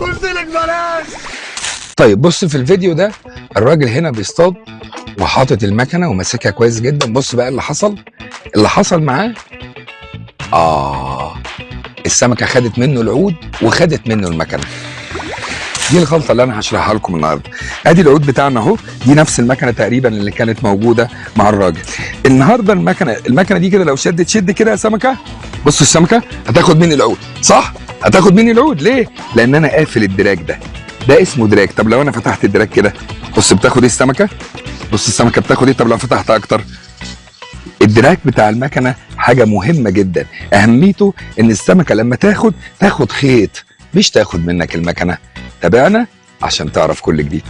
قلت لك بلاش. طيب بص في الفيديو ده الراجل هنا بيصطاد وحاطط المكنه وماسكها كويس جدا. بص بقى اللي حصل معاه. السمكه خدت منه العود وخدت منه المكنه. دي الغلطه اللي انا هشرحها لكم النهارده. ادي العود بتاعنا اهو، دي نفس المكنه تقريبا اللي كانت موجوده مع الراجل. النهارده المكنه دي كده لو شد كده يا سمكه، بص السمكه هتاخد مني العود، صح؟ هتاخد مني العود ليه؟ لان انا قافل الدراج ده اسمه دراج. طب لو انا فتحت الدراج كده، بص بتاخد ايه السمكه؟ بص السمكه بتاخد ايه؟ طب لو فتحت اكتر. الدراج بتاع المكنه حاجه مهمه جدا، اهميته ان السمكه لما تاخد خيط، مش تاخد منك المكنه. تابعنا عشان تعرف كل جديد.